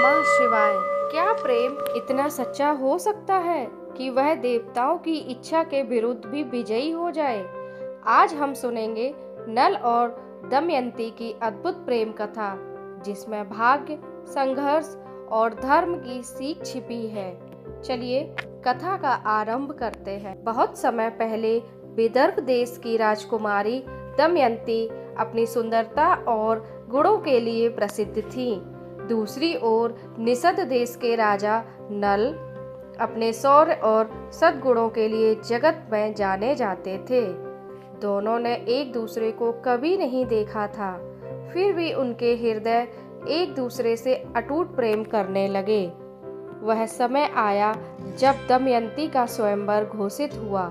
नमः शिवाय। क्या प्रेम इतना सच्चा हो सकता है कि वह देवताओं की इच्छा के विरुद्ध भी विजयी हो जाए? आज हम सुनेंगे नल और दमयंती की अद्भुत प्रेम कथा, जिसमें भाग्य, संघर्ष और धर्म की सीख छिपी है। चलिए कथा का आरंभ करते हैं। बहुत समय पहले विदर्भ देश की राजकुमारी दमयंती अपनी सुंदरता और गुणों के लिए प्रसिद्ध थी। दूसरी ओर निषद देश के राजा नल अपने शौर्य और सद्गुणों के लिए जगत में जाने जाते थे। दोनों ने एक दूसरे को कभी नहीं देखा था, फिर भी उनके हृदय एक दूसरे से अटूट प्रेम करने लगे। वह समय आया जब दमयंती का स्वयंवर घोषित हुआ।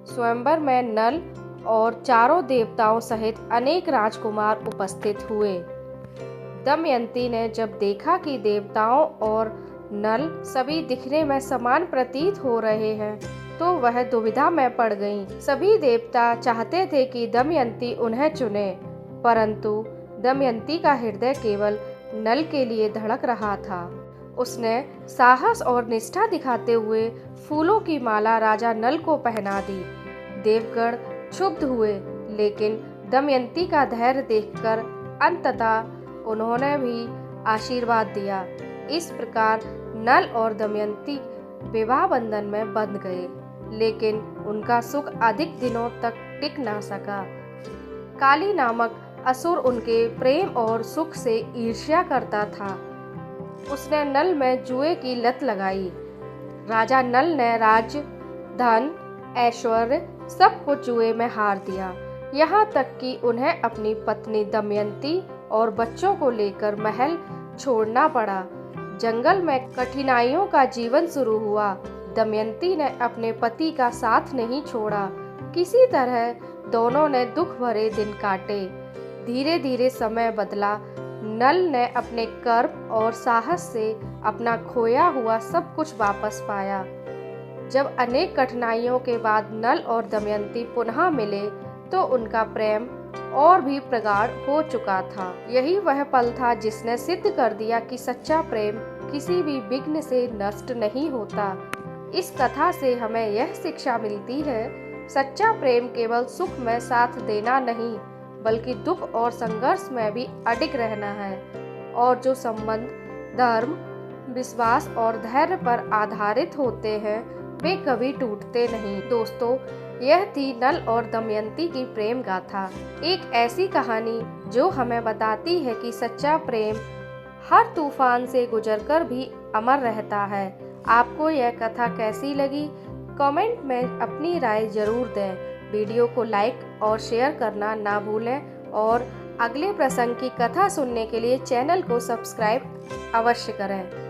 स्वयंवर में नल और चारों देवताओं सहित अनेक राजकुमार उपस्थित हुए। दमयंती ने जब देखा कि देवताओं और नल सभी दिखने में समान प्रतीत हो रहे हैं, तो वह दुविधा में पड़ गईं। सभी देवता चाहते थे कि दमयंती उन्हें चुने, परंतु दमयंती का हृदय केवल नल के लिए धड़क रहा था। उसने साहस और निष्ठा दिखाते हुए फूलों की माला राजा नल को पहना दी। देवगण क्षुब्ध हुए, लेकिन दमयंती का धैर्य देखकर अंततः उन्होंने भी आशीर्वाद दिया। इस प्रकार नल और दमयंती विवाह बंधन में बंध गए, लेकिन उनका सुख अधिक दिनों तक टिक ना सका। काली नामक असुर उनके प्रेम और सुख से ईर्ष्या करता था। उसने नल में जुए की लत लगाई। राजा नल ने राज्य, धन, ऐश्वर्य सब कुछ जुए में हार दिया, यहाँ तक कि उन्हें अपनी पत्नी दमयंती और बच्चों को लेकर महल छोड़ना पड़ा। जंगल में कठिनाइयों का जीवन शुरू हुआ। दमयंती ने अपने पति का साथ नहीं छोड़ा। किसी तरह दोनों ने दुख भरे दिन काटे। धीरे धीरे समय बदला। नल ने अपने कर्म और साहस से अपना खोया हुआ सब कुछ वापस पाया। जब अनेक कठिनाइयों के बाद नल और दमयंती पुनः मिले, तो उनका प्रेम और भी प्रगाढ़ हो चुका था। यही वह पल था जिसने सिद्ध कर दिया कि सच्चा प्रेम किसी भी विघ्न से नष्ट नहीं होता। इस कथा से हमें यह शिक्षा मिलती है, सच्चा प्रेम केवल सुख में साथ देना नहीं, बल्कि दुख और संघर्ष में भी अडिग रहना है। और जो संबंध धर्म, विश्वास और धैर्य पर आधारित होते हैं, वे कभी टूटते नहीं। दोस्तों, यह थी नल और दमयंती की प्रेम गाथा, एक ऐसी कहानी जो हमें बताती है कि सच्चा प्रेम हर तूफान से गुजरकर भी अमर रहता है। आपको यह कथा कैसी लगी? कमेंट में अपनी राय जरूर दें। वीडियो को लाइक और शेयर करना ना भूलें और अगले प्रसंग की कथा सुनने के लिए चैनल को सब्सक्राइब अवश्य करें।